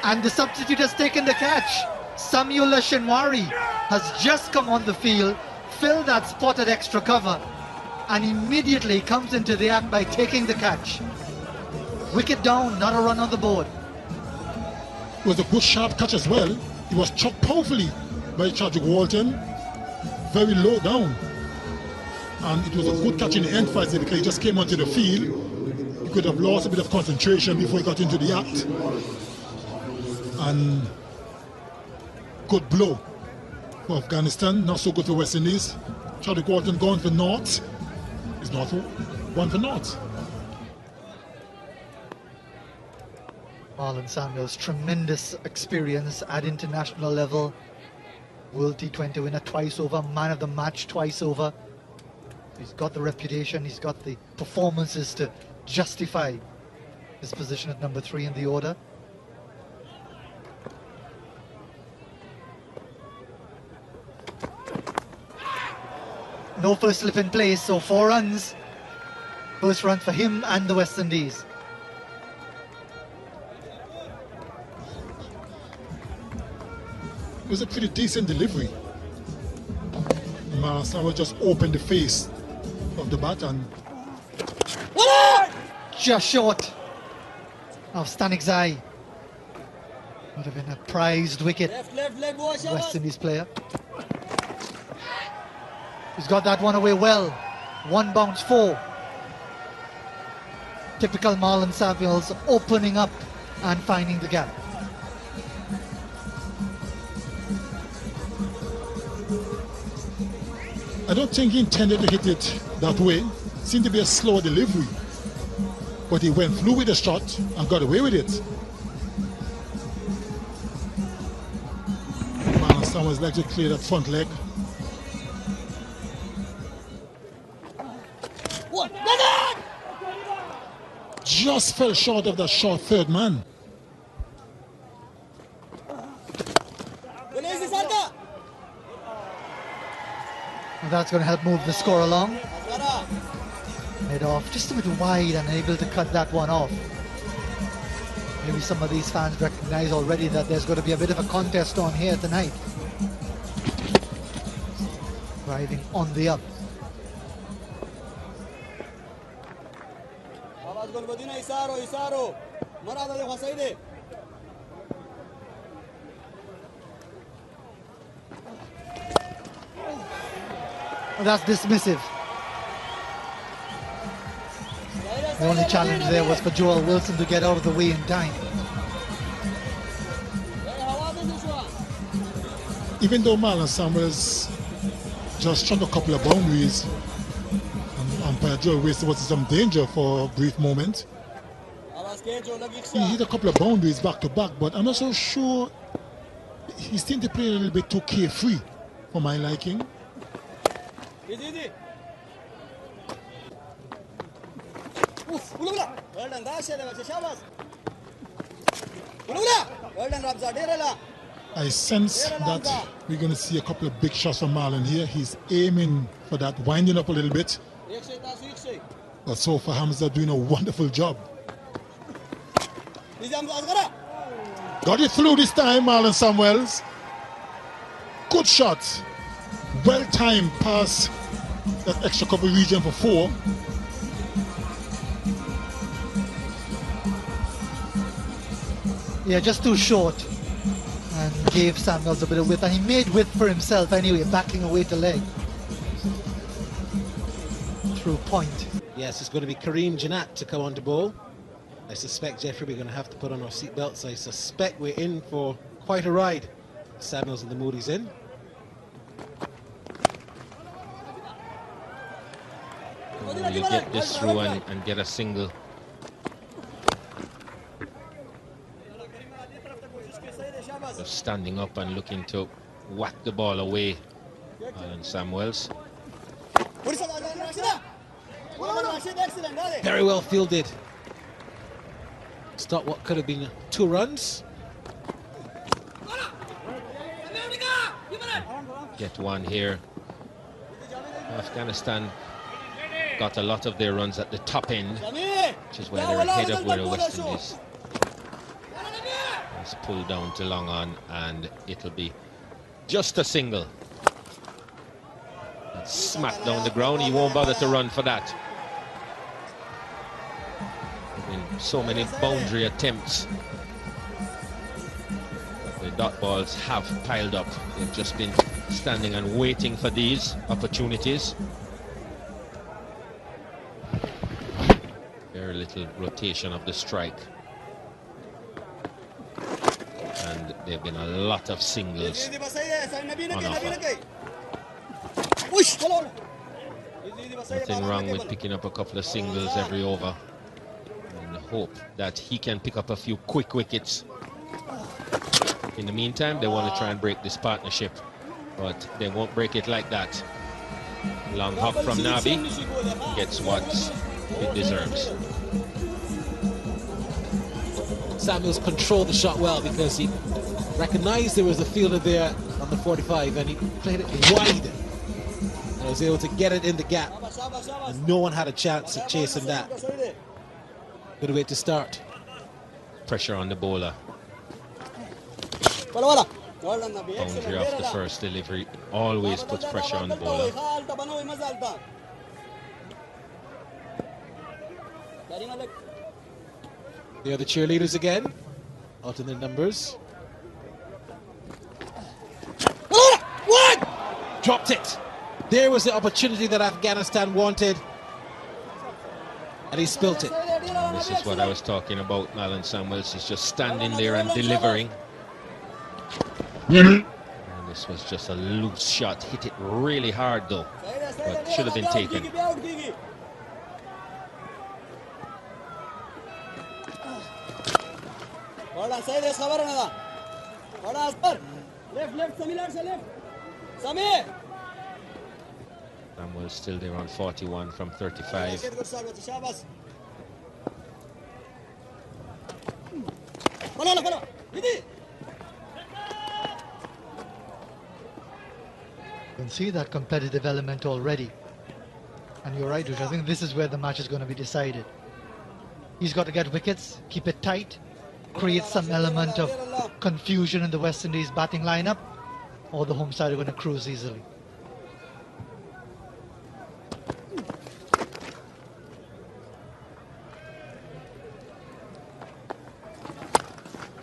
And the substitute has taken the catch. Samuel Shinwari has just come on the field, filled that spot at extra cover, and immediately comes into the act by taking the catch. Wicket down, not a run on the board. It was a good sharp catch as well. He was chucked powerfully by Chadwick Walton, very low down. And it was a good catch in the end phase because he just came onto the field. He could have lost a bit of concentration before he got into the act. And good blow for Afghanistan, not so good for West Indies. Chadwick Walton gone for North. It's North one for North. Marlon Samuels, tremendous experience at international level. World T20 winner twice over, man of the match twice over. He's got the reputation, he's got the performances to justify his position at number 3 in the order. No first slip in place, so 4 runs. First run for him and the West Indies. It was a pretty decent delivery. Marlon Samuels just opened the face of the bat and just short of Stanik's eye. Would have been a prized wicket. West Indies player. He's got that one away well. 1 bounce 4. Typical Marlon Samuels, opening up and finding the gap. I don't think he intended to hit it that way. Seemed to be a slower delivery. But he went through with the shot and got away with it. Marlon Samuels like to clear that front leg. Just fell short of that short third man. And that's going to help move the score along. Head off just a bit wide and able to cut that one off. Maybe some of these fans recognize already that there's going to be a bit of a contest on here tonight. Driving on the up. That's dismissive. The only challenge there was for Joel Wilson to get out of the way in time. Even though Marlon Samuels just struck a couple of boundaries, and umpire Joel Wilson was in some danger for a brief moment. He hit a couple of boundaries back to back, but I'm not so sure. He seemed to play a little bit too carefree for my liking. I sense that we're going to see a couple of big shots from Marlon here. He's aiming for that, winding up a little bit. But so far, Hamza doing a wonderful job. Got it through this time, Marlon Samuels. Good shot. Well timed past that extra cover region for 4. Yeah, just too short. And gave Samuels a bit of width. And he made width for himself anyway, backing away to leg. Through point. Yes, it's going to be Kareem Janat to come on to bowl. I suspect, Jeffrey, we're going to have to put on our seatbelts. I suspect we're in for quite a ride. Samuels and the Moody's in. Will you get this through and get a single? Just standing up and looking to whack the ball away. Marlon Samuels. Very well fielded. Stop what could have been 2 runs. Get one here. Afghanistan got a lot of their runs at the top end, which is why they're ahead of where the West Indies. It's pulled down to long on, and it'll be just a single. It's smacked down the ground. He won't bother to run for that. I mean, so many boundary attempts. The dot balls have piled up. They've just been standing and waiting for these opportunities. Very little rotation of the strike. And there have been a lot of singles on offer. Nothing wrong with picking up a couple of singles every over, and hope that he can pick up a few quick wickets. In the meantime, they want to try and break this partnership, but they won't break it like that. Long hop from Nabi gets what it deserves. Samuels controlled the shot well because he recognized there was a fielder there on the 45 and he played it wide. And was able to get it in the gap. And no one had a chance at chasing that. Good way to start. Pressure on the bowler. Boundary off the first delivery always puts pressure on the bowler. They are the cheerleaders again, out in their numbers. What? Dropped it. There was the opportunity that Afghanistan wanted, and he spilt it. And this is what I was talking about. Marlon Samuels is just standing there and delivering. And this was just a loose shot. Hit it really hard though, but should have been taken. Samuel still there on 41 from 35. You can see that competitive element already. And you're right, Ush, I think this is where the match is going to be decided. He's got to get wickets, keep it tight, create some element of confusion in the West Indies batting lineup, or the home side are going to cruise easily.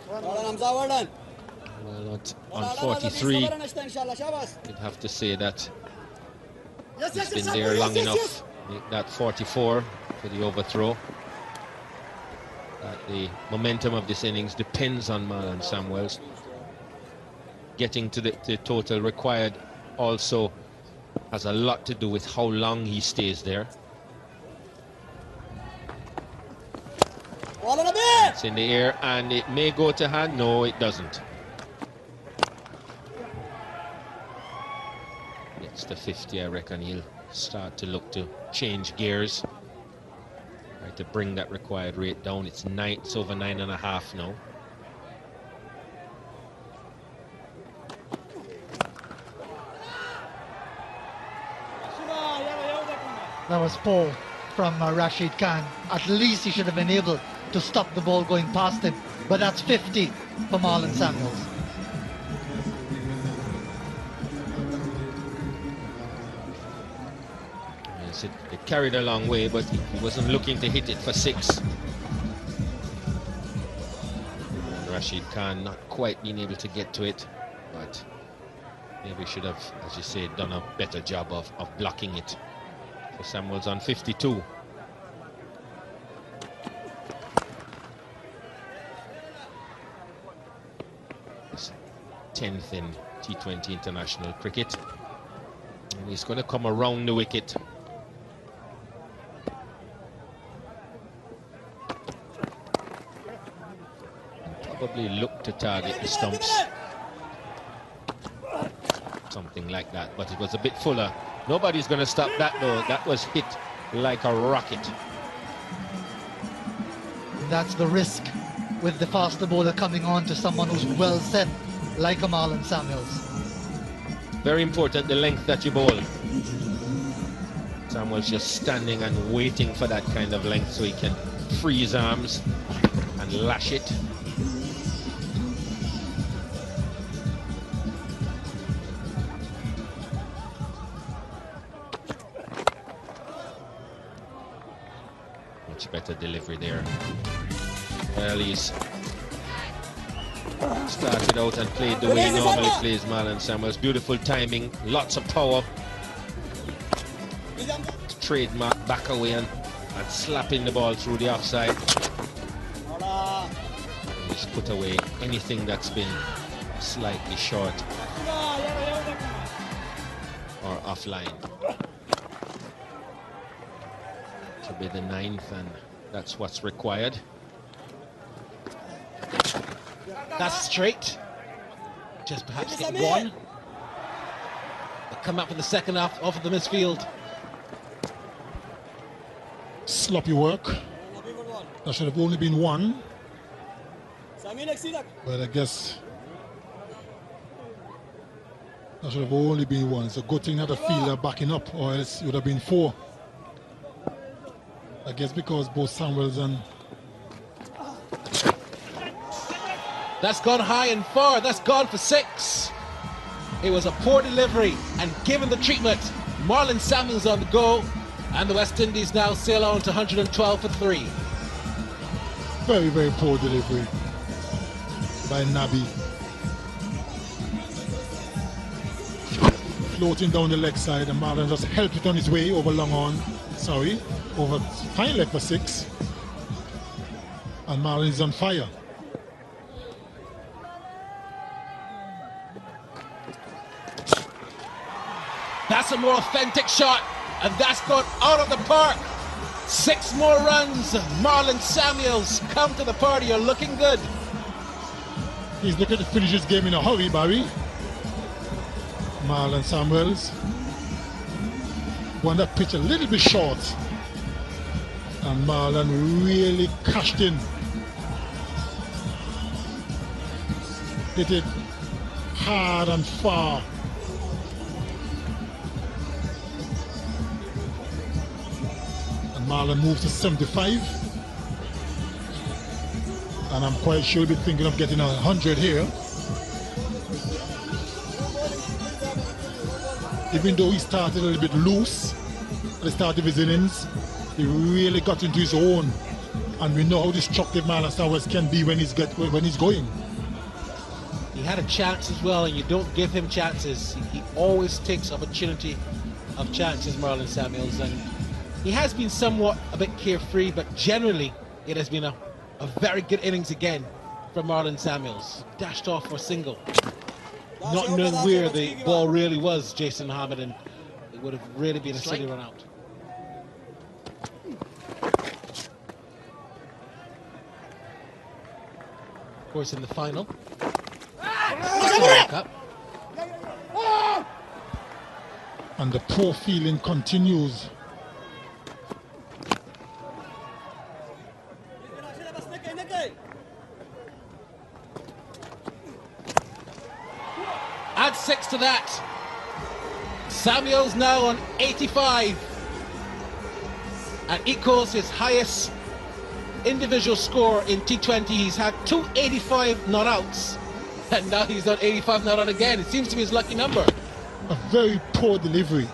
Well, on 43, you'd have to say that he's been there long enough. That 44 for the overthrow. The momentum of this innings depends on Marlon Samuels. Getting to the total required also has a lot to do with how long he stays there. It's in the air and it may go to hand. No, it doesn't. Gets to 50, I reckon he'll start to look to change gears. Try to bring that required rate down. It's over 9.5 now. That was poor from Rashid Khan. At least he should have been able to stop the ball going past him. But that's 50 for Marlon Samuels. Yes, it carried a long way, but he wasn't looking to hit it for 6. And Rashid Khan not quite being able to get to it, but maybe should have, as you say, done a better job of blocking it. So Samuels on 52. It's 10th in T20 international cricket. And he's going to come around the wicket. And probably look to target the stumps. Something like that, but it was a bit fuller. Nobody's going to stop that though. That was hit like a rocket. That's the risk with the faster bowler coming on to someone who's well set, like a Marlon Samuels. Very important, the length that you bowl. Samuels just standing and waiting for that kind of length so he can free his arms and lash it. better delivery there. Well, he's started out and played the way he normally plays, Marlon Samuels. Beautiful timing, lots of power. Trademark back away and slapping the ball through the offside. He's put away anything that's been slightly short or offline. To be the 9th, and that's what's required. That's straight. Just perhaps get one. They come up for the second half off of the midfield. Sloppy work. That should have only been one. But I guess that should have only been one. It's a good thing that the fielder backing up, or else it would have been 4. I guess because both Samuels and... That's gone high and far. That's gone for 6. It was a poor delivery, and given the treatment, Marlon Samuels on the go, and the West Indies now sail on to 112 for 3. Very, very poor delivery by Nabi. Floating down the leg side, and Marlon just helped it on his way over long on. Sorry, over fine leg for 6. And Marlon is on fire. That's a more authentic shot, and that's gone out of the park. 6 more runs. Marlon Samuels, come to the party. You're looking good. He's looking to finish his game in a hurry, Barry. Marlon Samuels. Won that pitch a little bit short. And Marlon really cashed in. Hit it hard and far. And Marlon moves to 75. And I'm quite sure he'll be thinking of getting 100 here. Even though he started a little bit loose at the start of his innings, he really got into his own. And we know how destructive Marlon Samuels can be when he's going. He had a chance as well, and you don't give him chances. He always takes opportunity of chances, Marlon Samuels. And he has been somewhat a bit carefree, but generally it has been a very good innings again from Marlon Samuels. Dashed off for a single. Not knowing where the ball really was, Jason Mohammed, and it would have really been a silly run out. Of course, in the final. And the poor feeling continues. Add 6 to that. Samuels now on 85 and equals his highest individual score in T20. He's had 2 85 not outs, and now he's on 85 not out again. It seems to be his lucky number. A very poor delivery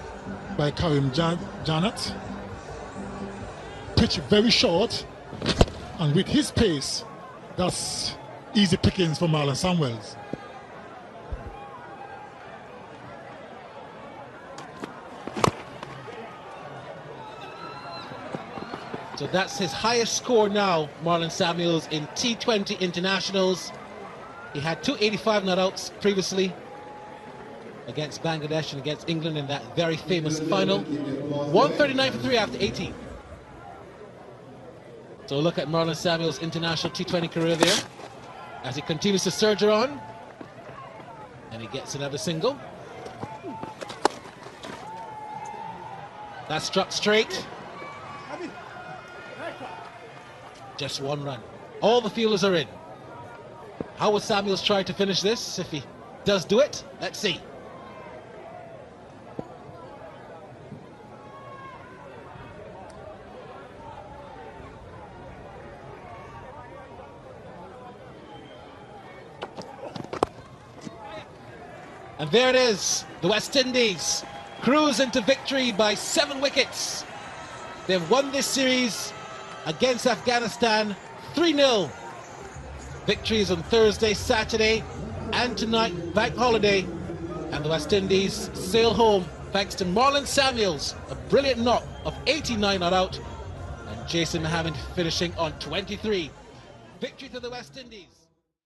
by Karim Janat. Pitch very short, and with his pace, that's easy pickings for Marlon Samuels. So that's his highest score now, Marlon Samuels, in T20 internationals. He had 2 85 not outs previously against Bangladesh and against England in that very famous final. 139 for 3 after 18. So look at Marlon Samuels' international T20 career there as he continues to surge on. And he gets another single. That's struck straight. Just 1 run. All the fielders are in. How will Samuels try to finish this? If he does do it, let's see. And there it is. The West Indies cruise into victory by 7 wickets. They've won this series against Afghanistan, 3-0. Victories on Thursday, Saturday, and tonight, bank holiday. And the West Indies sail home thanks to Marlon Samuels, a brilliant knock of 89 not out, and Jason Mohammed finishing on 23. Victory to the West Indies.